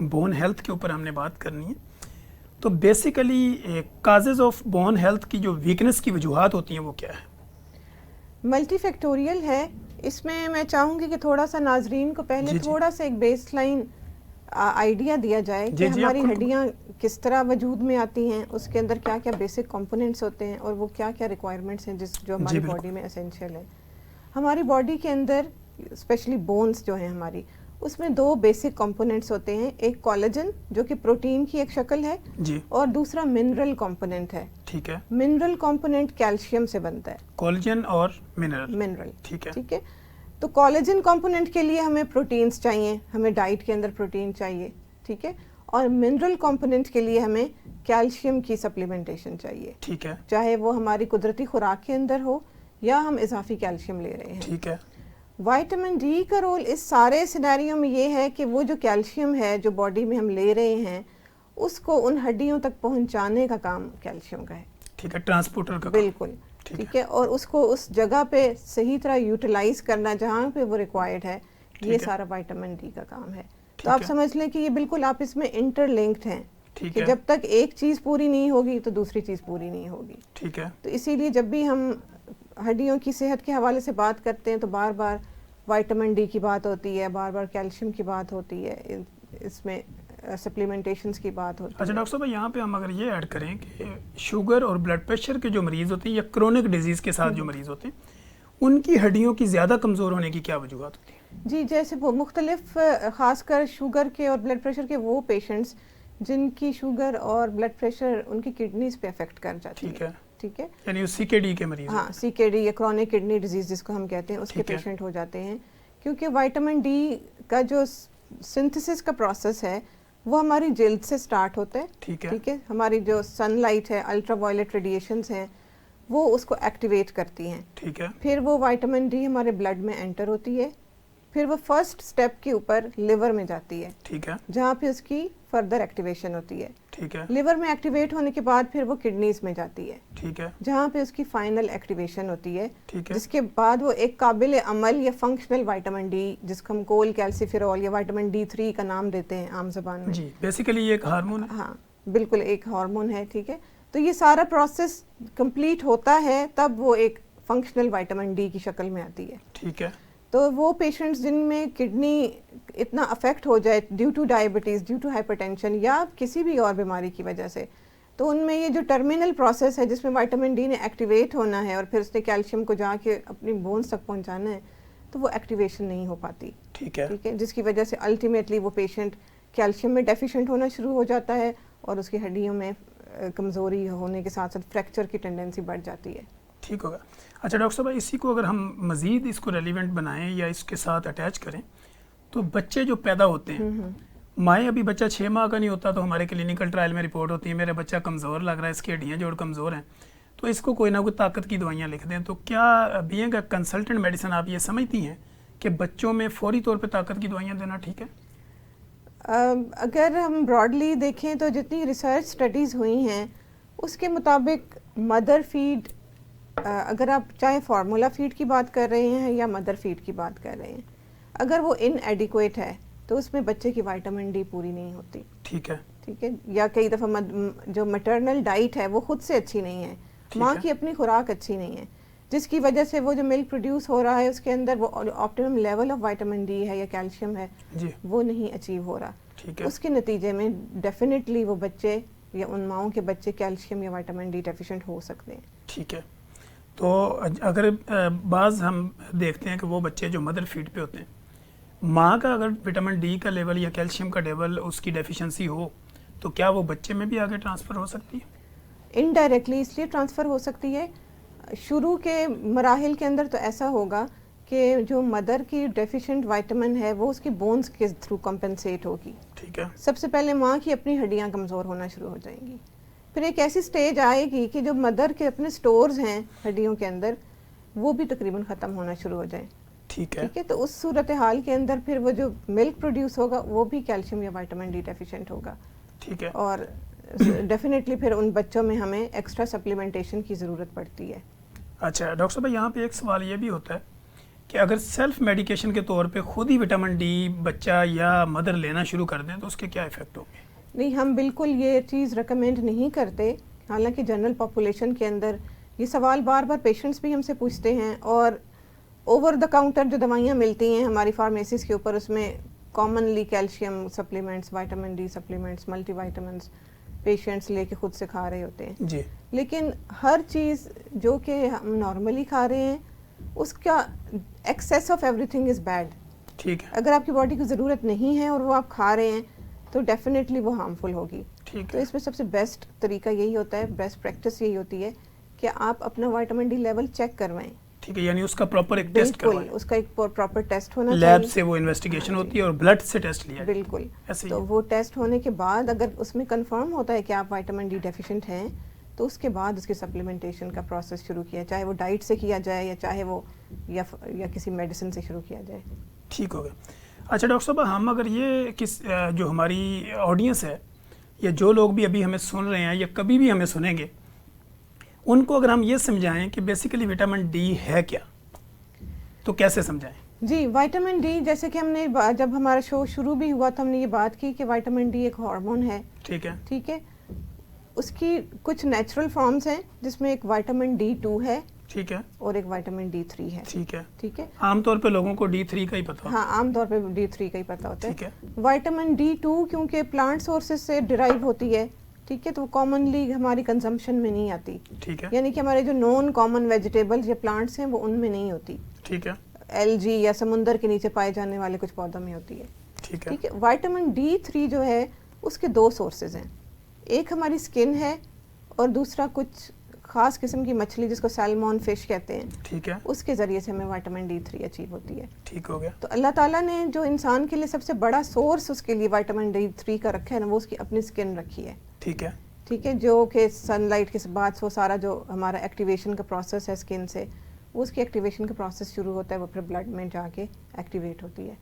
Bone health کے اوپر ہم نے بات کرنی ہے. تو basically causes of bone health کی جو ویکنس کی وجوہات ہوتی ہیں وہ کیا ہے؟ ملٹی فیکٹوریل ہے. اس میں چاہوں گی کہ تھوڑا سا ناظرین کو پہلے تھوڑا سا ایک بیس لائن آئیڈیا دیا جائے کہ ہماری ہڈیاں کس طرح وجود میں آتی ہیں, اس کے اندر کیا کیا بیسک کمپوننٹس ہوتے ہیں اور وہ کیا کیا ریکوائرمنٹس ہیں جو ہماری باڈی میں اسینشیل ہے. ہماری باڈی کے اندر اسپیشلی بونز جو ہیں ہماری, اس میں 2 بیسک کمپوننٹس ہوتے ہیں. ایک کولاجن جو کہ پروٹین کی ایک شکل ہے اور دوسرا منرل کمپوننٹ ہے. ٹھیک ہے. منرل کمپوننٹ کیلشیم سے بنتا ہے. کولاجن اور منرل. ٹھیک ہے. تو کولاجن کمپوننٹ کے لیے ہمیں پروٹینز چاہیے, ہمیں ڈائٹ کے اندر پروٹین چاہیے. ٹھیک ہے. اور منرل کمپوننٹ کے لیے ہمیں کیلشیم کی سپلیمنٹیشن چاہیے. ٹھیک ہے. چاہے وہ ہماری قدرتی خوراک کے اندر ہو یا ہم اضافی کیلشیم لے رہے ہیں. ٹھیک ہے. وائٹامن ڈی کا رول اس سارے سینیریو میں یہ ہے کہ وہ جو کیلشیم ہے جو باڈی میں ہم لے رہے ہیں اس کو ان ہڈیوں تک پہنچانے کا کام کیلشیم کا ہے. ٹھیک ہے. ٹرانسپورٹر کا. بالکل. ٹھیک ہے. اور اس کو اس جگہ پہ صحیح طرح یوٹیلائز کرنا جہاں پہ وہ ریکوائرڈ ہے, یہ سارا وائٹامن ڈی کا کام ہے. تو آپ سمجھ لیں کہ یہ بالکل آپ اس میں انٹر لنکڈ ہیں کہ جب تک ایک چیز پوری نہیں ہوگی تو دوسری چیز پوری نہیں ہوگی. ٹھیک ہے. تو اسی لیے جب بھی ہم ہڈیوں کی صحت کے حوالے سے بات کرتے ہیں تو بار بار وائٹامن ڈی کی بات ہوتی ہے, بار بار کیلشیم کی بات ہوتی ہے, اس میں سپلیمنٹیشنز کی بات ہوتی ہے. اچھا ڈاکٹر صاحب, یہاں پہ ہم اگر یہ ایڈ کریں کہ شوگر اور بلڈ پریشر کے جو مریض ہوتے ہیں یا کرونک ڈیزیز کے ساتھ جو مریض ہوتے ہیں ان کی ہڈیوں کی زیادہ کمزور ہونے کی کیا وجوہات ہوتی ہیں؟ جی, جیسے وہ مختلف خاص کر شوگر کے اور بلڈ پریشر کے وہ پیشنٹس جن کی شوگر اور بلڈ پریشر ان کی کڈنیز پہ افیکٹ کر جاتی ہے. ٹھیک ہے. ٹھیک ہے. یعنی سی کے ڈی کے مریض. ہاں, سی کے ڈی یا کرونک کڈنی ڈیزیز جس کو ہم کہتے ہیں اس کے پیشنٹ ہو جاتے ہیں, کیونکہ وائٹامن ڈی کا جو سنتھسس کا پروسیس ہے وہ ہماری جلد سے سٹارٹ ہوتا ہے. ٹھیک ہے. ٹھیک ہے. ہماری جو سن لائٹ ہے, الٹرا وائلٹ ریڈیشنز ہیں, وہ اس کو ایکٹیویٹ کرتی ہیں. ٹھیک ہے. پھر وہ وائٹامن ڈی ہمارے بلڈ میں انٹر ہوتی ہے, پھر وہ فرسٹ سٹیپ کے اوپر لیور میں جاتی ہے. ٹھیک ہے. جہاں پہ اس کی فردر ایکٹیویشن ہوتی ہے. ٹھیک ہے. لیور میں ایکٹیویٹ ہونے کے بعد پھر وہ کڈنیز میں جاتی ہے. ٹھیک ہے. جہاں پہ اس کی فائنل ایکٹیویشن ہوتی ہے. ٹھیک ہے. جس کے بعد وہ ایک قابل عمل یا فنکشنل وائٹامن ڈی جس کو ہم کول کیلسیفیرول یا وائٹامن ڈی 3 کا نام دیتے ہیں عام زبان میں. جی, بیسیکلی یہ ایک ہارمون ہے. ہاں بالکل, ایک ہارمون ہے. ٹھیک ہے. تو یہ سارا پروسیس کمپلیٹ ہوتا ہے تب وہ ایک فنکشنل وائٹامن ڈی کی شکل میں آتی ہے. ٹھیک ہے. تو وہ پیشنٹس جن میں کڈنی اتنا افیکٹ ہو جائے due to diabetes, due to hypertension یا کسی بھی اور بیماری کی وجہ سے, تو ان میں یہ جو ٹرمینل پروسیس ہے جس میں وائٹامن ڈی نے ایکٹیویٹ ہونا ہے اور پھر اس نے کیلشیم کو جا کے اپنی بونز تک پہنچانا ہے, تو وہ ایکٹیویشن نہیں ہو پاتی. ٹھیک ہے. ٹھیک ہے. جس کی وجہ سے الٹیمیٹلی وہ پیشنٹ کیلشیم میں ڈیفیشینٹ ہونا شروع ہو جاتا ہے اور اس کی ہڈیوں میں کمزوری ہونے کے ساتھ ساتھ فریکچر کی ٹینڈنسی بڑھ جاتی ہے. ٹھیک ہوگا. اچھا ڈاکٹر صاحب, اسی کو اگر ہم مزید اس کو ریلیونٹ بنائیں یا اس کے ساتھ اٹیچ کریں تو بچے جو پیدا ہوتے ہیں, مائیں ابھی بچہ 6 ماہ کا نہیں ہوتا تو ہمارے کلینکل ٹرائل میں رپورٹ ہوتی ہے میرا بچہ کمزور لگ رہا ہے, اس کی ہڈیاں جوڑ کمزور ہیں, تو اس کو کوئی نہ کوئی طاقت کی دوائیاں لکھ دیں. تو کیا بینگ اے کنسلٹنٹ میڈیسن آپ یہ سمجھتی ہیں کہ بچوں میں فوری طور پہ طاقت کی دوائیاں دینا ٹھیک ہے؟ اگر ہم براڈلی دیکھیں تو جتنی ریسرچ اسٹڈیز ہوئی ہیں اس کے مطابق مدر فیڈ, اگر آپ چاہے فارمولا فیڈ کی بات کر رہے ہیں یا مدر فیڈ کی بات کر رہے ہیں, اگر وہ ان ایڈیکویٹ ہے تو اس میں بچے کی وائٹامن ڈی پوری نہیں ہوتی. ٹھیک ہے. ٹھیک ہے. یا کئی دفعہ جو میٹرنل ڈائٹ ہے وہ خود سے اچھی نہیں ہے, ماں کی اپنی خوراک اچھی نہیں ہے, جس کی وجہ سے وہ جو ملک پروڈیوس ہو رہا ہے اس کے اندر وہ optimum level of vitamin D ہے یا کیلشیم ہے وہ نہیں اچیو ہو رہا. اس کے نتیجے میں ڈیفینیٹلی وہ بچے یا ان ماؤں کے بچے کیلشیم یا وائٹامن ڈی ڈیفیشینٹ ہو سکتے ہیں. ٹھیک ہے. تو اگر بعض ہم دیکھتے ہیں کہ وہ بچے جو مدر فیڈ پہ ہوتے ہیں, ماں کا اگر وٹامن ڈی کا لیول یا کیلشیم کا لیول اس کی ڈیفیشنسی ہو تو کیا وہ بچے میں بھی آگے ٹرانسفر ہو سکتی ہے؟ انڈائریکٹلی اس لیے ٹرانسفر ہو سکتی ہے. شروع کے مراحل کے اندر تو ایسا ہوگا کہ جو مدر کی ڈیفیشینٹ وائٹامن ہے وہ اس کی بونز کے تھرو کمپنسیٹ ہوگی. ٹھیک ہے. سب سے پہلے ماں کی اپنی ہڈیاں کمزور ہونا شروع ہو جائیں گی. پھر ایک ایسی سٹیج آئے گی کہ جو مدر کے اپنے سٹورز ہیں ہڈیوں کے اندر وہ بھی تقریباً ختم ہونا شروع ہو جائیں. ٹھیک ہے. ٹھیک ہے. تو اس صورتحال کے اندر پھر وہ جو ملک پروڈیوس ہوگا وہ بھی کیلشیم یا وائٹامن ڈی ڈیفیشینٹ ہوگا. ٹھیک ہے. اور ڈیفینیٹلی پھر ان بچوں میں ہمیں ایکسٹرا سپلیمنٹیشن کی ضرورت پڑتی ہے. اچھا ڈاکٹر صاحب, یہاں پہ ایک سوال یہ بھی ہوتا ہے کہ اگر سیلف میڈیکیشن کے طور پہ خود ہی وٹامن ڈی بچہ یا مدر لینا شروع کر دیں تو اس کے کیا ایفیکٹ ہوں گے؟ نہیں، ہم بالکل یہ چیز ریکمینڈ نہیں کرتے. حالانکہ جنرل پاپولیشن کے اندر یہ سوال بار بار پیشنٹس بھی ہم سے پوچھتے ہیں، اور اوور دا کاؤنٹر جو دوائیاں ملتی ہیں ہماری فارمیسیز کے اوپر، اس میں commonly calcium supplements, vitamin D supplements, multi vitamins patients لے کے خود سے کھا رہے ہوتے ہیں. جی. لیکن ہر چیز جو کہ ہم نارملی کھا رہے ہیں اس کا access of every thing is bad. ٹھیک ہے. اگر آپ کی باڈی کو ضرورت نہیں ہے اور وہ آپ کھا رہے ہیں تو ڈیفینیٹلی وہ ہارمفل ہوگی. تو اس میں سب سے بیسٹ طریقہ یہی ہوتا ہے، بیسٹ پریکٹس یہی ہوتی ہے کہ آپ اپنا وائٹامن ڈی لیول چیک کروائیں. ٹھیک ہے، یعنی اس کا پراپر ایک ٹیسٹ کروائیں. اس کا ایک پراپر ٹیسٹ ہونا چاہیے. لیب سے وہ انویسٹیگیشن ہوتی ہے اور بلڈ سے ٹیسٹ لیا. بالکل. تو وہ ٹیسٹ ہونے کے بعد اگر اس میں کنفرم ہوتا ہے کہ آپ وائٹامن ڈی ڈیفیشینٹ ہیں تو اس کے بعد اس کی سپلیمنٹیشن کا پروسیس شروع کیا، چاہے وہ ڈائٹ سے کیا جائے یا چاہے وہ یا کسی میڈیسن سے شروع کیا جائے. ٹھیک ہو گیا. اچھا ڈاکٹر صاحب، ہم اگر یہ جو ہماری آڈینس ہے یا جو لوگ بھی ابھی ہمیں سن رہے ہیں یا کبھی بھی ہمیں سنیں گے، ان کو اگر ہم یہ سمجھائیں کہ بیسیکلی وٹامن ڈی ہے کیا تو کیسے سمجھائیں؟ جی، وائٹامن ڈی جیسے کہ ہم نے جب ہمارا شو شروع بھی ہوا تو ہم نے یہ بات کی کہ وائٹامن ڈی ایک ہارمون ہے. ٹھیک ہے. ٹھیک ہے. اس کی کچھ نیچرل فارمز ہیں جس میں ایک وائٹامن ڈی 2 ہے. ٹھیک ہے. اور ایک وائٹامن ڈی 3 ہے. ٹھیک ہے. ٹھیک ہے. عام طور پہ لوگوں کو ڈی 3 کا ہی پتہ ہوتا ہے. ہاں، عام طور پہ ڈی 3 کا ہی پتہ ہوتا ہے. ٹھیک ہے. وائٹامن ڈی 2 کیونکہ پلانٹ سورسز سے ڈرائیو ہوتی ہے، ٹھیک ہے، تو وہ کامنلی ہماری کنزمپشن میں نہیں آتی. ٹھیک ہے. یعنی کہ ہمارے جو نون کامن ویجیٹیبلز یا پلانٹس ہیں وہ ان میں نہیں ہوتی. ٹھیک ہے. الجی یا سمندر کے نیچے پائے جانے والے کچھ پودوں میں ہوتی ہے. ٹھیک ہے. ٹھیک ہے. وائٹامن ڈی 3 جو ہے اس کے 2 سورسز ہیں. ایک ہماری سکن ہے اور دوسرا کچھ خاص قسم کی مچھلی جس کو سیلمون فش کہتے ہیں. ٹھیک ہے. اس کے ذریعے سے ہمیں وائٹامن ڈی 3 اچیو ہوتی ہے. ٹھیک ہو گیا. تو اللہ تعالیٰ نے جو انسان کے لیے سب سے بڑا سورس اس کے لیے وائٹامن ڈی 3 کا رکھا ہے نا، وہ اس کی اپنی سکن رکھی ہے. ٹھیک ہے. ٹھیک ہے. جو کہ سن لائٹ کے بعد وہ سارا جو ہمارا ایکٹیویشن کا پروسیس ہے سکن سے، وہ اس کی ایکٹیویشن کا پروسیس شروع ہوتا ہے، وہ پھر بلڈ میں جا کے ایکٹیویٹ ہوتی ہے.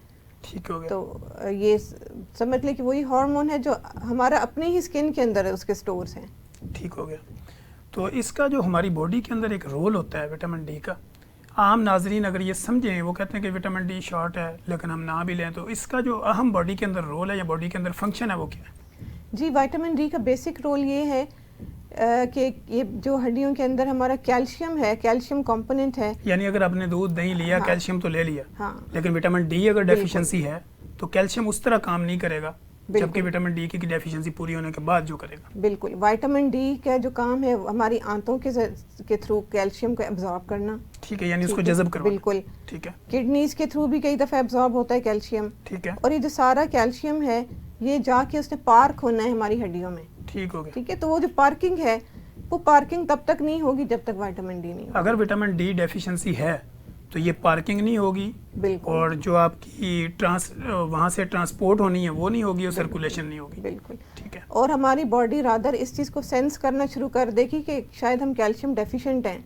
ٹھیک ہو گیا. تو یہ سمجھ لیں کہ وہی ہارمون ہے جو ہمارا اپنی ہی سکن کے اندر ہے، اس کے سٹورز ہیں. ٹھیک ہو گیا. تو اس کا جو ہماری باڈی کے اندر ایک رول ہوتا ہے وٹامن ڈی کا، عام ناظرین اگر یہ سمجھیں، وہ کہتے ہیں کہ وٹامن ڈی شارٹ ہے لیکن ہم نہ بھی لیں، تو اس کا جو اہم باڈی کے اندر رول ہے یا باڈی کے اندر فنکشن ہے وہ کیا ہے؟ جی، وائٹامن ڈی کا بیسک رول یہ ہے کہ یہ جو ہڈیوں کے اندر ہمارا کیلشیم ہے، کیلشیم کمپوننٹ ہے. یعنی اگر آپ نے دودھ نہیں لیا، کیلشیم تو لے لیا، لیکن وٹامن ڈی اگر ڈیفیشنسی ہے تو کیلشیم اس طرح کام نہیں کرے گا، جبکہ وٹامن ڈی کی ڈیفیشنسی پوری ہونے کے بعد جو کرے گا. بالکل. وائٹامن ڈی کا جو کام ہے ہماری آنتوں کے تھرو کیلشیم کو ایبزارب کرنا. ٹھیک ہے. یعنی اس کو جذب کرنا. بالکل. ٹھیک ہے. کڈنیز کے تھرو بھی کئی دفعہ ایبزارب ہوتا ہے کیلشیم. ٹھیک ہے. اور یہ جو سارا کیلشیم ہے یہ جا کے اس نے پارک ہونا ہے ہماری ہڈیوں میں. ٹھیک ہو گیا. ٹھیک ہے. تو وہ جو پارکنگ ہے وہ پارکنگ تب تک نہیں ہوگی جب تک وائٹامن ڈی نہیں ہوگی. اگر وٹامن ڈی ڈیفیشنسی ہے تو یہ پارکنگ نہیں ہوگی. بالکل. اور جو آپ کی وہاں سے ٹرانسپورٹ ہونی ہے وہ نہیں ہوگی اور سرکولیشن نہیں ہوگی. بالکل. ٹھیک ہے. اور ہماری باڈی رادر اس چیز کو سینس کرنا شروع کر دے گی کہ شاید ہم کیلشیم ڈیفیشینٹ ہیں،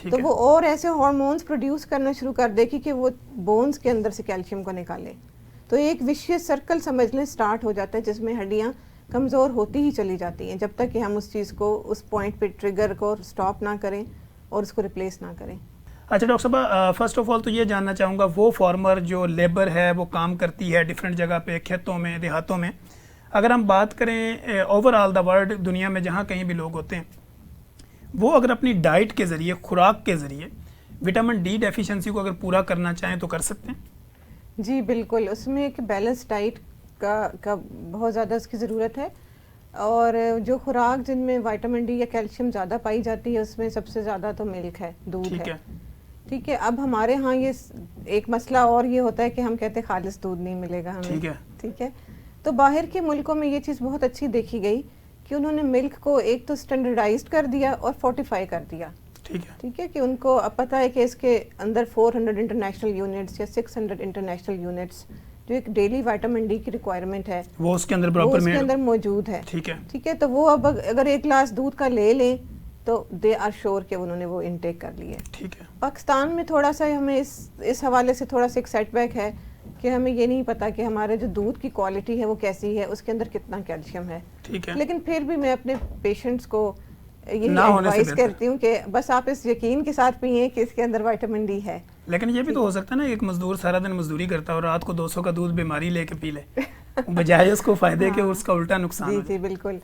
تو وہ اور ایسے ہارمونز پروڈیوس کرنا شروع کر دے گی کہ وہ بونز کے اندر سے کیلشیم کو نکالے. تو ایک وشیس سرکل سمجھ لیں سٹارٹ ہو جاتا ہے جس میں ہڈیاں کمزور ہوتی ہی چلی جاتی ہیں جب تک کہ ہم اس چیز کو اس پوائنٹ پہ ٹریگر کو سٹاپ نہ کریں اور اس کو ریپلیس نہ کریں. اچھا ڈاکٹر صاحب، فرسٹ آف آل تو یہ جاننا چاہوں گا، وہ فارمر جو لیبر ہے وہ کام کرتی ہے ڈفرینٹ جگہ پہ، کھیتوں میں، دیہاتوں میں، اگر ہم بات کریں اوور آل دا ورلڈ، دنیا میں جہاں کہیں بھی لوگ ہوتے ہیں، وہ اگر اپنی ڈائٹ کے ذریعے، خوراک کے ذریعے وٹامن ڈی ڈیفیشنسی کو اگر پورا کرنا چاہیں تو کر سکتے ہیں؟ جی بالکل. اس میں ایک بیلنس ڈائٹ کا بہت زیادہ اس کی ضرورت ہے. اور جو خوراک جن میں وائٹامن ڈی یا کیلشیم زیادہ پائی جاتی ہے اس میں سب سے زیادہ تو ملک ہے، دودھ ہے. ٹھیک ہے. اب ہمارے ہاں یہ ایک مسئلہ اور یہ ہوتا ہے کہ ہم کہتے ہیں خالص دودھ نہیں ملے گا ہمیں. ٹھیک ہے. ٹھیک ہے. تو باہر کے ملکوں میں یہ چیز بہت اچھی دیکھی گئی کہ انہوں نے ملک کو ایک تو اسٹینڈرڈائزڈ کر دیا اور فورٹیفائی کر دیا. ٹھیک ہے. ٹھیک ہے. کہ ان کو اب پتہ ہے کہ اس کے اندر 400 انٹرنیشنل یونٹس یا 600 انٹرنیشنل یونٹس جو ایک ڈیلی وائٹامن ڈی کی ریکوائرمنٹ ہے وہ اس کے اندر پراپر میں اس کے اندر موجود ہے. ٹھیک ہے. ٹھیک ہے. تو وہ اب اگر ایک گلاس دودھ کا لے لیں تو دے آر شور کہ انہوں نے وہ انٹیک کر لی ہے. ٹھیک ہے. پاکستان میں تھوڑا سا ہمیں اس حوالے سے تھوڑا سا ایک سیٹ بیک ہے کہ ہمیں یہ نہیں پتا کہ ہمارے جو دودھ کی کوالٹی ہے وہ کیسی ہے، اس کے اندر کتنا کیلشیم ہے. ٹھیک ہے. لیکن پھر بھی میں اپنے پیشنٹس کو یہی ایڈوائز کرتی ہوں کہ بس آپ اس یقین کے ساتھ پئیں کہ اس کے اندر وائٹامن ڈی ہے. لیکن یہ بھی تو ہو سکتا ہے نا ایک مزدور سارا دن مزدوری کرتا ہے اور رات کو 200 کا دودھ بیماری لے کے پی لے بجائے اس کو فائدے کے اس کا الٹا نقصان. جی جی بالکل.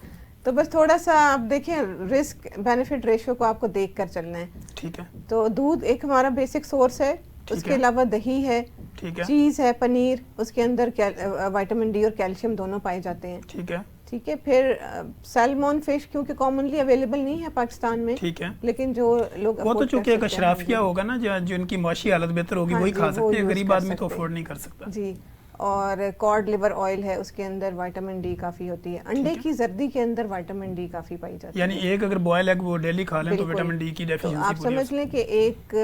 تو بس تھوڑا سا آپ دیکھیں رسک بینیفٹ ریشو کو آپ کو دیکھ کر چلنا ہے. ٹھیک ہے. تو دودھ ایک ہمارا بیسک سورس ہے, اس کے علاوہ دہی ہے, چیز ہے, پنیر, اس کے اندر وائٹامن ڈی اور کیلشیم دونوں پائے جاتے ہیں. ٹھیک ہے. ٹھیک ہے. پھر سیلمون فش کیونکہ کامنلی اویلیبل نہیں ہے پاکستان میں, ٹھیک ہے, لیکن جو لوگ وہ تو چونکہ ایک اشرافیہ ہوگا نا جو ان کی معاشی حالت بہتر ہوگی وہی کھا سکتے ہیں, غریب آدمی تو افورڈ نہیں کر سکتا. جی. اور کارڈ لیور آئل ہے, اس کے اندر وائٹامن ڈی کافی ہوتی ہے. انڈے کی زردی کے اندر وائٹامن ڈی کافی پائی جاتی ہے. یعنی ایک اگر بوائل ایگ وہ ڈیلی کھا لیں تو وٹامن ڈی کی ڈیفیشنسی آپ سمجھ لیں کہ ایک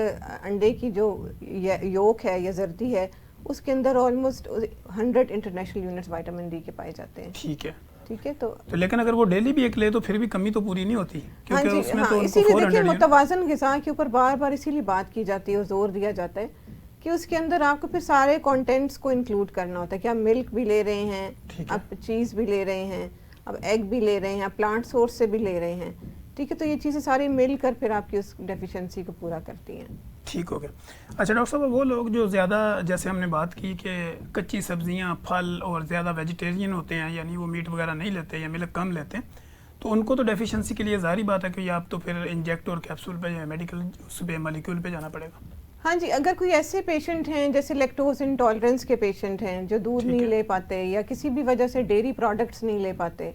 انڈے کی جو یولک ہے یا زردی ہے اس کے اندر almost 100 international units vitamin D کے پائے جاتے ہیں. ٹھیک ہے. ٹھیک ہے. تو لیکن اگر وہ ڈیلی بھی ایک لے تو پھر بھی کمی تو پوری نہیں ہوتی, کیونکہ اس میں تو ان کو اسی لیے دیکھیں متوازن غذا کے اوپر بار بار اسی لیے بات کی جاتی ہے اور زور دیا جاتا ہے کہ اس کے اندر آپ کو پھر سارے کانٹینٹس کو انکلوڈ کرنا ہوتا ہے کہ آپ ملک بھی لے رہے ہیں, آپ چیز بھی لے رہے ہیں, اب ایگ بھی لے رہے ہیں, آپ پلانٹ سورس سے بھی لے رہے ہیں. ٹھیک ہے. تو یہ چیزیں ساری مل کر پھر آپ کی اس ڈیفیشنسی کو پورا کرتی ہیں. ٹھیک ہو گیا. اچھا ڈاکٹر صاحب, وہ لوگ جو زیادہ جیسے ہم نے بات کی کہ کچی سبزیاں, پھل اور زیادہ ویجیٹیرین ہوتے ہیں, یعنی وہ میٹ وغیرہ نہیں لیتے یا ملک کم لیتے ہیں, تو ان کو تو ڈیفیشنسی کے لیے ظاہری بات ہے کہ آپ تو پھر انجیکٹ اور کیپسول پہ یا میڈیکل اس پہ مالیکیول پہ جانا پڑے گا. ہاں جی. اگر کوئی ایسے پیشنٹ ہیں جیسے لیکٹوز انٹالرنس کے پیشنٹ ہیں جو دودھ نہیں لے پاتے یا کسی بھی وجہ سے ڈیری پروڈکٹس نہیں لے پاتے,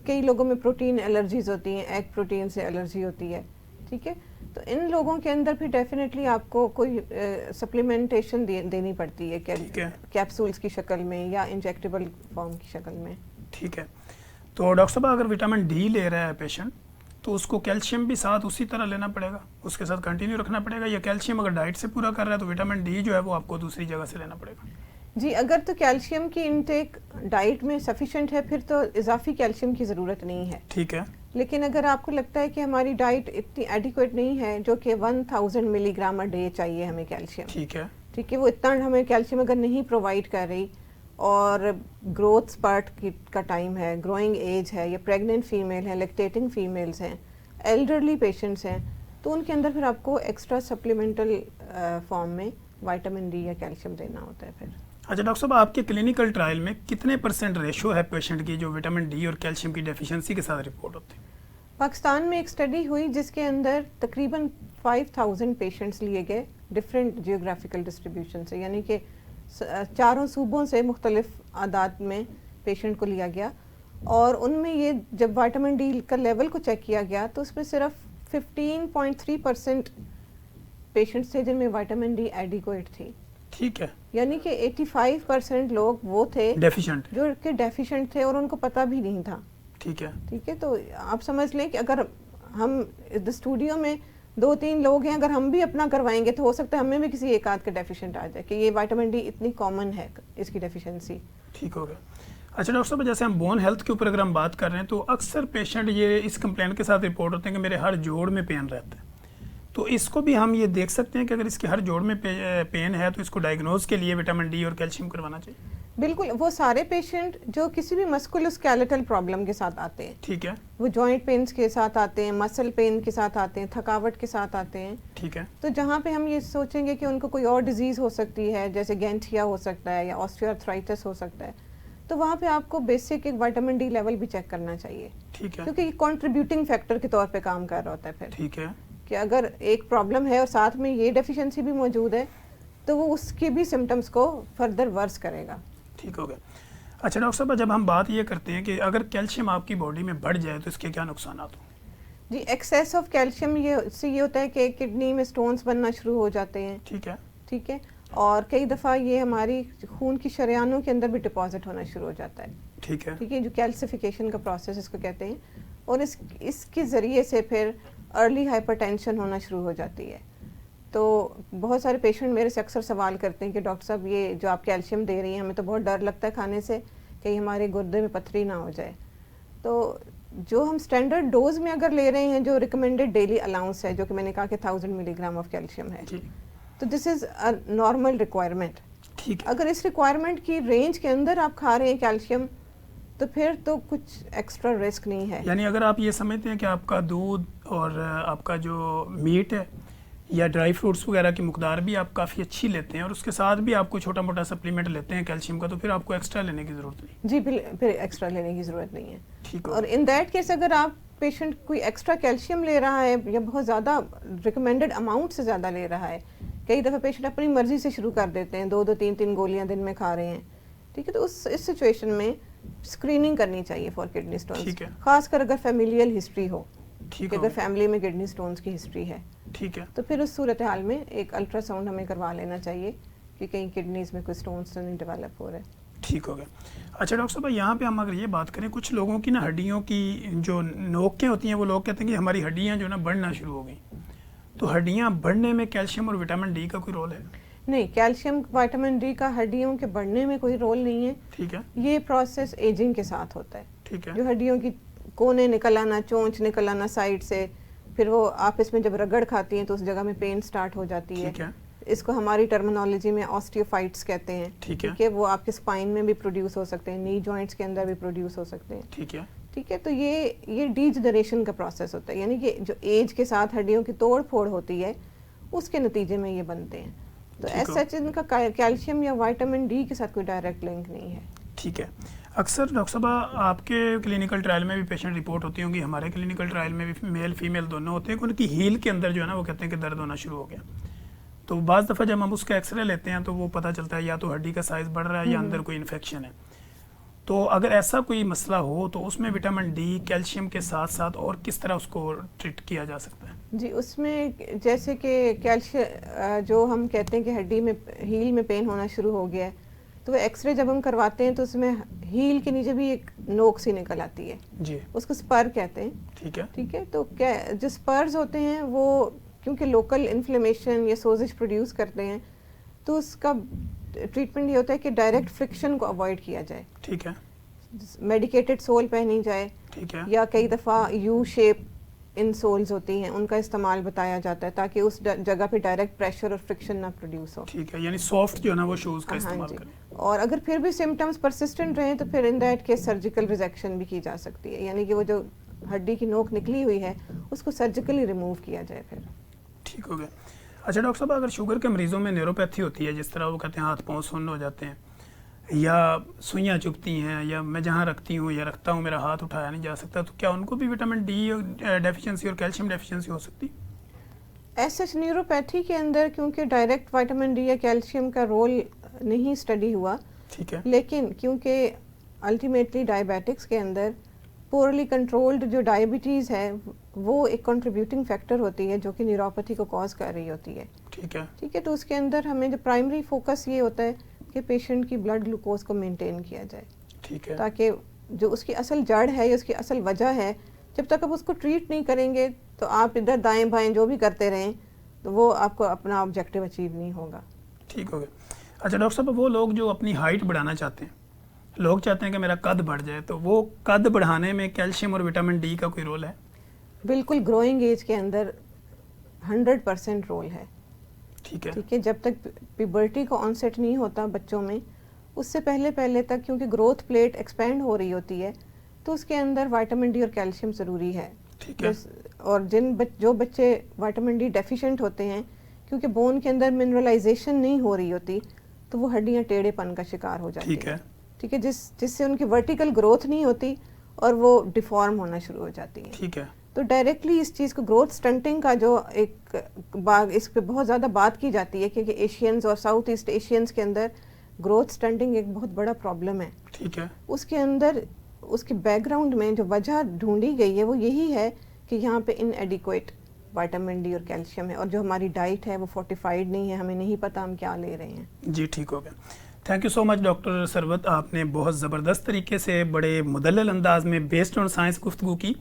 کئی لوگوں میں پروٹین الرجیز ہوتی ہیں, ایگ پروٹین سے الرجی ہوتی ہے. ٹھیک ہے. تو ان لوگوں کے اندر پھر ڈیفینیٹلی آپ کو کوئی سپلیمنٹیشن دینی پڑتی ہے کیپسولز کی شکل میں یا انجیکٹیبل فارم کی شکل میں. ٹھیک ہے. تو ڈاکٹر صاحب اگر وٹامن ڈی لے رہا ہے پیشنٹ تو اس کو کیلشیم بھی ساتھ اسی طرح لینا پڑے گا, اس کے ساتھ کنٹینیو رکھنا پڑے گا, یا کیلشیم اگر ڈائٹ سے پورا کر رہا ہے تو وٹامن ڈی جو ہے وہ آپ کو دوسری جگہ سے لینا پڑے گا؟ جی. اگر تو کیلشیم کی انٹیک ڈائٹ میں سفیشینٹ ہے پھر تو اضافی کیلشیم کی ضرورت نہیں ہے. ٹھیک ہے. لیکن اگر آپ کو لگتا ہے کہ ہماری ڈائٹ اتنی ایڈیکویٹ نہیں ہے, جو کہ 1000 ملی گرام ڈے چاہیے ہمیں کیلشیم. ٹھیک ہے. ٹھیک ہے. وہ اتنا ہمیں کیلشیم اگر نہیں پرووائڈ کر رہی اور گروتھ سپرٹ کا ٹائم ہے, گروئنگ ایج ہے, یا پریگننٹ فیمیل ہے, لیکٹیٹنگ فیمیلز ہیں, ایلڈرلی پیشنٹس ہیں, تو ان کے اندر پھر آپ کو ایکسٹرا سپلیمنٹل فارم میں وائٹامن ڈی یا کیلشیم دینا ہوتا ہے پھر. اچھا ڈاکٹر صاحب, آپ کے کلینکل ٹرائل میں کتنے % ریشو ہے پیشنٹ کی جو وٹامن ڈی اور کیلشیم کی ڈیفیشنسی کے ساتھ رپورٹ ہوتی ہے؟ پاکستان میں ایک اسٹڈی ہوئی جس کے اندر تقریباً 5000 پیشنٹس لیے گئے ڈفرینٹ جیوگرافیکل ڈسٹریبیوشن سے, یعنی کہ 4 صوبوں سے مختلف اعداد میں پیشنٹ کو لیا گیا, اور ان میں یہ جب وائٹامن ڈی کا لیول کو چیک کیا گیا تو اس میں صرف 15.3% پیشنٹس تھے جن میں وائٹامن ڈی ایڈیکویٹ تھی. ٹھیک ہے. یعنی کہ 85% لوگ وہ تھے ڈیفیشنٹ جو کہ ڈیفیشنٹ تھے اور ان کو پتہ بھی نہیں تھا. ٹھیک ہے. ٹھیک ہے. تو آپ سمجھ لیں کہ اگر ہم اسٹوڈیو میں 2-3 لوگ ہیں, اگر ہم بھی اپنا کروائیں گے تو ہو سکتا ہے ہمیں بھی کسی ایک آدھ کا ڈیفیشنٹ آ جائے کہ یہ وائٹامن ڈی اتنی کامن ہے اس کی ڈیفیشنسی. ٹھیک ہو گیا. اچھا ڈاکٹر صاحب, جیسے ہم بون ہیلتھ کے اوپر اگر ہم بات کر رہے ہیں تو اکثر پیشنٹ یہ اس کمپلین کے ساتھ رپورٹ ہوتے ہیں کہ میرے ہر جوڑ میں پین رہتا ہے, تو اس کو بھی ہم یہ دیکھ سکتے ہیں کہ اگر اس کے ہر جوڑ میں پین ہے تو اس کو ڈائگنوز کے لیے وٹامن ڈی اور کیلشیم کروانا چاہیے؟ بالکل. وہ سارے پیشنٹ جو کسی بھی مسکولوسکیلیٹل پرابلم کے ساتھ آتے ہیں, ٹھیک ہے, وہ جوائنٹ پینس کے ساتھ آتے ہیں, مسل پین کے ساتھ آتے ہیں, تھکاوٹ کے ساتھ آتے ہیں, ٹھیک ہے, تو جہاں پہ ہم یہ سوچیں گے کہ ان کو کوئی اور ڈیزیز ہو سکتی ہے جیسے گینٹھیا ہو سکتا ہے یا آسٹریوآرتھرائٹس ہو سکتا ہے, تو وہاں پہ آپ کو بیسک ایک وائٹامن ڈی لیول بھی چیک کرنا چاہیے. ٹھیک ہے, کیونکہ یہ کنٹریبیوٹنگ فیکٹر کے طور پہ کام کر رہا ہوتا ہے پھر. ٹھیک ہے, کہ اگر ایک پرابلم ہے اور ساتھ میں یہ ڈیفیشنسی بھی موجود ہے تو وہ اس کی بھی سمٹمز کو فردر ورس کرے گا. ٹھیک ہو گیا. اچھا ڈاکٹر صاحب, جب ہم بات یہ کرتے ہیں کہ اگر کیلشیم آپ کی باڈی میں بڑھ جائے تو اس کے کیا نقصانات ہوں؟ جی, ایکسیس آف کیلشیم یہ ہوتا ہے کہ کڈنی میں سٹونز بننا شروع ہو جاتے ہیں. ٹھیک ہے. ٹھیک ہے, اور کئی دفعہ یہ ہماری خون کی شریانوں کے اندر بھی ڈپازٹ ہونا شروع ہو جاتا ہے. ٹھیک ہے. ٹھیک ہے, جو کیلسیفیکیشن کا پروسیس اس کو کہتے ہیں, اور اس کے ذریعے سے پھر ارلی ہائپر ٹینشن ہونا شروع ہو جاتی ہے. تو بہت سارے پیشنٹ میرے سے اکثر سوال کرتے ہیں کہ ڈاکٹر صاحب یہ جو آپ کیلشیم دے رہی ہیں ہمیں تو بہت ڈر لگتا ہے کھانے سے کہ ہمارے گردے میں پتھری نہ ہو جائے. تو جو ہم اسٹینڈرڈ ڈوز میں اگر لے رہے ہیں, جو ریکمینڈیڈ ڈیلی الاؤنس ہے, جو کہ میں نے کہا کہ 1000 ملی گرام آف کیلشیم ہے, تو دس از اے نارمل ریکوائرمنٹ. ٹھیک ہے. اگر اس ریکوائرمنٹ کی رینج کے اندر آپ کھا رہے ہیں کیلشیم تو پھر تو کچھ ایکسٹرا رسک نہیں ہے. یعنی اگر آپ یہ سمجھتے ہیں کہ آپ کا دودھ اور آپ کا جو میٹ ہے یا ڈرائی فروٹس وغیرہ کی مقدار بھی آپ کافی اچھی لیتے ہیں اور اس کے ساتھ بھی آپ کو چھوٹا موٹا سپلیمنٹ لیتے ہیں کیلشیم کا، تو پھر آپ کو ایکسٹرا لینے کی ضرورت نہیں. جی پھر ایکسٹرا لینے کی ضرورت نہیں ہے. ٹھیک ہے. اور ان دیٹ کیس اگر آپ پیشنٹ کوئی ایکسٹرا کیلشیم لے رہا ہے یا بہت زیادہ ریکمینڈڈ اماؤنٹ سے زیادہ لے رہا ہے، کئی دفعہ پیشنٹ اپنی مرضی سے شروع کر دیتے ہیں، 2 3 گولیاں دن میں کھا رہے ہیں، ٹھیک ہے، تو اس سچویشن میں اسکریننگ کرنی چاہیے فار کڈنی اسٹونز، خاص کر اگر فیملیل ہسٹری ہو، کہ اگر فیملی میں کڈنی اسٹونز کی ہسٹری ہے، ٹھیک ہے، تو پھر اس صورتحال میں ایک الٹرا ساؤنڈ ہمیں کروا لینا چاہیے کہ کہیں کڈنیز میں کوئی اسٹونز تو نہیں ڈیولپ ہو رہے. ٹھیک ہو گیا. اچھا ڈاکٹر صاحب یہاں پہ ہم اگر یہ بات کریں، کچھ لوگوں کی نا ہڈیوں کی جو نوکیں ہوتی ہیں، وہ لوگ کہتے ہیں کہ ہماری ہڈیاں جو نا بڑھنا شروع ہو گئیں، تو ہڈیاں بڑھنے میں کیلشیم اور وٹامن ڈی کا کوئی رول ہے؟ نہیں، کیلشیم وٹامن ڈی کا ہڈیوں کے بڑھنے میں کوئی رول نہیں ہے. ٹھیک ہے. یہ پروسیس ایجنگ کے ساتھ ہوتا ہے. ٹھیک ہے. جو ہڈیوں کی کونے نکل آنا، چونچ نکل آنا سائڈ سے، پھر وہ آپس میں جب رگڑ کھاتی ہیں تو اس جگہ میں پین سٹارٹ ہو جاتی ہے. اس کو ہماری ٹرمینالوجی میں آسٹیوفائٹس کہتے ہیں. ٹھیک ہے. وہ آپ کے اسپائن میں بھی پروڈیوس ہو سکتے ہیں، نی جوائنٹس کے اندر بھی پروڈیوس ہو سکتے ہیں. ٹھیک ہے. ٹھیک ہے. تو یہ ڈی جنریشن کا پروسیس ہوتا ہے، یعنی کہ جو ایج کے ساتھ ہڈیوں کی توڑ پھوڑ ہوتی ہے اس کے نتیجے میں یہ بنتے ہیں. تو ایز سچ ان کا کیلشیم یا وٹامن ڈی کے ساتھ کوئی ڈائریکٹ لنک نہیں ہے. ٹھیک ہے. اکثر ڈاکٹر صاحب آپ کے کلینکل ٹرائل میں بھی پیشنٹ رپورٹ ہوتی ہوں گی، ہمارے کلینکل ٹرائل میں بھی میل فیمیل دونوں ہوتے ہیں کہ ان کی ہیل کے اندر جو ہے نا وہ کہتے ہیں کہ درد ہونا شروع ہو گیا. تو بعض دفعہ جب ہم اس کا ایکس رے لیتے ہیں تو وہ پتہ چلتا ہے یا تو ہڈی کا سائز بڑھ رہا ہے یا اندر کوئی انفیکشن ہے. تو اگر ایسا کوئی مسئلہ ہو تو اس میں وٹامن ڈی کیلشیم کے ساتھ ساتھ اور کس طرح اس کو ٹریٹ کیا جا سکتا ہے؟ جی اس میں جیسے کہ کیلشیم جو ہم کہتے ہیں کہ ہڈی میں ہیل میں پین ہونا شروع ہو گیا ہے، تو ایکس رے جب ہم کرواتے ہیں تو اس میں ہیل کے نیچے بھی ایک نوک سی نکل آتی ہے. جی. اس کو اسپر کہتے ہیں. ٹھیک ہے. ٹھیک ہے. تو جو اسپرز ہوتے ہیں وہ کیونکہ لوکل انفلیمیشن یا سوزش پروڈیوس کرتے ہیں، تو اس کا ٹریٹمنٹ یہ ہوتا ہے کہ ڈائریکٹ فرکشن کو اوائڈ کیا جائے. ٹھیک ہے. میڈیکیٹڈ سول پہنی جائے. ٹھیک ہے. یا کئی دفعہ یو شیپ ان سولز ہوتی ہیں، ان کا استعمال بتایا جاتا ہے تاکہ اس جگہ پہ ڈائریکٹ پریشر اور فرکشن نہ پروڈیوس ہو. ٹھیک ہے. یعنی سافٹ جو ہے نا وہ شوز کا استعمال کریں. اور اگر پھر بھی سمٹمز پرسسٹنٹ رہیں تو پھر ان دیٹ کیس سرجیکل ریزیکشن بھی کی جا سکتی ہے، یعنی کہ وہ جو ہڈی کی نوک نکلی ہوئی ہے اس کو سرجیکلی ریموو کیا جائے پھر. ٹھیک ہو گیا. اچھا ڈاکٹر صاحب اگر شوگر کے مریضوں میں نیوروپیتھی ہوتی ہے، جس طرح وہ کہتے ہیں ہاتھ پاؤں سن ہو جاتے ہیں یا سوئیاں چبھتی ہیں یا میں جہاں رکھتی ہوں یا رکھتا ہوں میرا ہاتھ اٹھایا نہیں جا سکتا، تو کیا ان کو بھی وٹامن ڈی ڈیفیشنسی اور کیلشیم ڈیفیشنسی ہو سکتی؟ ایسا نیوروپیتھی کے اندر کیونکہ ڈائریکٹ وٹامن ڈی یا کیلشیم کا رول نہیں اسٹڈی ہوا. ٹھیک ہے. لیکن کیونکہ الٹیمیٹلی ڈائبیٹکس کے اندر پورلی کنٹرولڈ جو ڈائبٹیز ہے وہ ایک کنٹریبیوٹنگ فیکٹر ہوتی ہے جو کہ نیوروپیتھی کو کاز کر رہی ہوتی ہے. ٹھیک ہے. ٹھیک ہے. تو اس کے اندر ہمیں جو پرائمری فوکس یہ ہوتا ہے کہ پیشنٹ کی بلڈ گلوکوز کو مینٹین کیا جائے. ٹھیک ہے. تاکہ جو اس کی اصل جڑ ہے یا اس کی اصل وجہ ہے، جب تک آپ اس کو ٹریٹ نہیں کریں گے تو آپ ادھر دائیں بائیں جو بھی کرتے رہیں تو وہ آپ کو اپنا آبجیکٹیو اچیو نہیں ہوگا. ٹھیک ہو گیا. اچھا ڈاکٹر صاحب وہ لوگ جو اپنی ہائٹ بڑھانا چاہتے ہیں، لوگ چاہتے ہیں کہ میرا قد بڑھ جائے، تو وہ قد بڑھانے میں کیلشیم اور وٹامن ڈی کا کوئی رول ہے؟ بالکل. گروئنگ ایج کے اندر 100% رول ہے. ٹھیک ہے. ٹھیک ہے. جب تک پیبرٹی کا آنسیٹ نہیں ہوتا بچوں میں، اس سے پہلے تک کیونکہ گروتھ پلیٹ ایکسپینڈ ہو رہی ہوتی ہے تو اس کے اندر وٹامن ڈی اور کیلشیم ضروری ہے. ٹھیک ہے. اور جو بچے وٹامن ڈی ڈیفیشینٹ ہوتے ہیں، کیونکہ بون کے اندر منرلائزیشن نہیں ہو رہی ہوتی تو وہ ہڈیاں ٹیڑھے پن کا شکار ہو جاتی ہیں. ٹھیک ہے. جس سے ان کی ورٹیکل گروتھ نہیں ہوتی اور وہ ڈیفارم ہونا شروع ہو جاتی ہیں. ٹھیک ہے. تو ڈائریکٹلی اس چیز کو گروتھ سٹنٹنگ کا جو ایک اس پہ بہت زیادہ بات کی جاتی ہے کیونکہ ایشینز اور ساؤتھ ایسٹ ایشینز کے اندر گروتھ سٹنٹنگ ایک بہت بڑا پرابلم ہے. ٹھیک ہے. اس کے اندر اس کے بیک گراؤنڈ میں جو وجہ ڈھونڈی گئی ہے وہ یہی ہے کہ یہاں پہ ان ایڈیکویٹ وٹامن ڈی اور کیلشیم ہے اور جو ہماری ڈائٹ ہے وہ فورٹیفائڈ نہیں ہے، ہمیں نہیں پتہ ہم کیا لے رہے ہیں. جی ٹھیک ہو گیا. Thank you so much doctor Sarwat, آپ نے بہت زبردست طریقے سے بڑے مدلل انداز میں بیسڈ آن سائنس گفتگو کی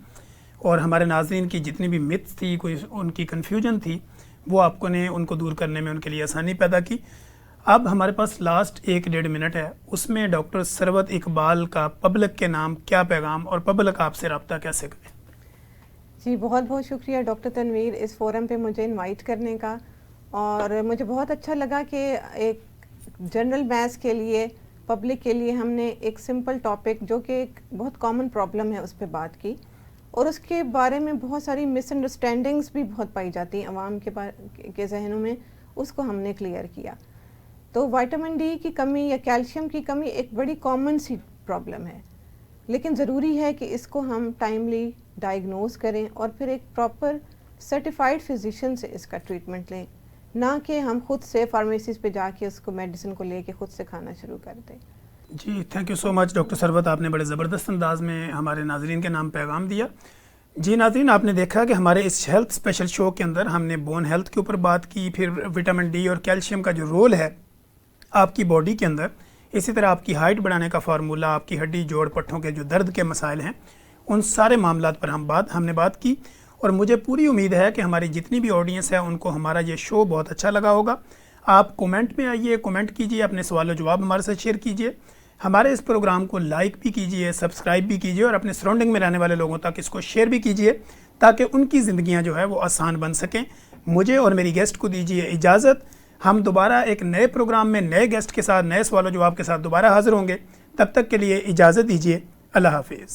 اور ہمارے ناظرین کی جتنی بھی متس تھی، کوئی ان کی کنفیوژن تھی، وہ آپ کو نے ان کو دور کرنے میں ان کے لیے آسانی پیدا کی. اب ہمارے پاس لاسٹ 1-1.5 منٹ ہے، اس میں ڈاکٹر ثروت اقبال کا پبلک کے نام کیا پیغام اور پبلک آپ سے رابطہ کیسے کرے؟ جی بہت بہت شکریہ ڈاکٹر تنویر اس فورم پہ مجھے انوائٹ کرنے کا، اور مجھے بہت اچھا لگا کہ ایک جنرل میتھس کے لیے پبلک کے لیے ہم نے ایک سمپل ٹاپک جو کہ ایک بہت کامن پرابلم ہے اس پہ بات کی، اور اس کے بارے میں بہت ساری مس انڈرسٹینڈنگز بھی بہت پائی جاتی ہیں عوام کے ذہنوں میں، اس کو ہم نے کلیئر کیا. تو وائٹامن ڈی کی کمی یا کیلشیم کی کمی ایک بڑی کامن سی پرابلم ہے، لیکن ضروری ہے کہ اس کو ہم ٹائملی ڈائگنوز کریں اور پھر ایک پراپر سرٹیفائڈ فزیشین سے اس کا ٹریٹمنٹ لیں، نہ کہ ہم خود سے فارمیسیز پہ جا کے اس کو میڈیسن کو لے کے خود سے کھانا شروع کر دیں. جی thank you so much doctor Sarwat, آپ نے بڑے زبردست انداز میں ہمارے ناظرین کے نام پیغام دیا. جی ناظرین، آپ نے دیکھا کہ ہمارے اس ہیلتھ اسپیشل شو کے اندر ہم نے بون ہیلتھ کے اوپر بات کی، پھر وٹامن ڈی اور کیلشیم کا جو رول ہے آپ کی باڈی کے اندر، اسی طرح آپ کی ہائٹ بڑھانے کا فارمولہ، آپ کی ہڈی جوڑ پٹھوں کے جو درد کے مسائل ہیں، ان سارے معاملات پر ہم نے بات کی. اور مجھے پوری امید ہے کہ ہماری جتنی بھی آڈینس ہے ان کو ہمارا یہ شو بہت اچھا لگا ہوگا. آپ کومنٹ میں آئیے، کومنٹ کیجئے، اپنے سوال و جواب ہمارے ساتھ شیئر کیجئے. ہمارے اس پروگرام کو لائک بھی کیجئے، سبسکرائب بھی کیجئے، اور اپنے سراؤنڈنگ میں رہنے والے لوگوں تک اس کو شیئر بھی کیجئے تاکہ ان کی زندگیاں جو ہے وہ آسان بن سکیں. مجھے اور میری گیسٹ کو دیجئے اجازت. ہم دوبارہ ایک نئے پروگرام میں نئے گیسٹ کے ساتھ، نئے سوال و جواب کے ساتھ دوبارہ حاضر ہوں گے. تب تک کے لیے اجازت دیجئے. اللہ حافظ.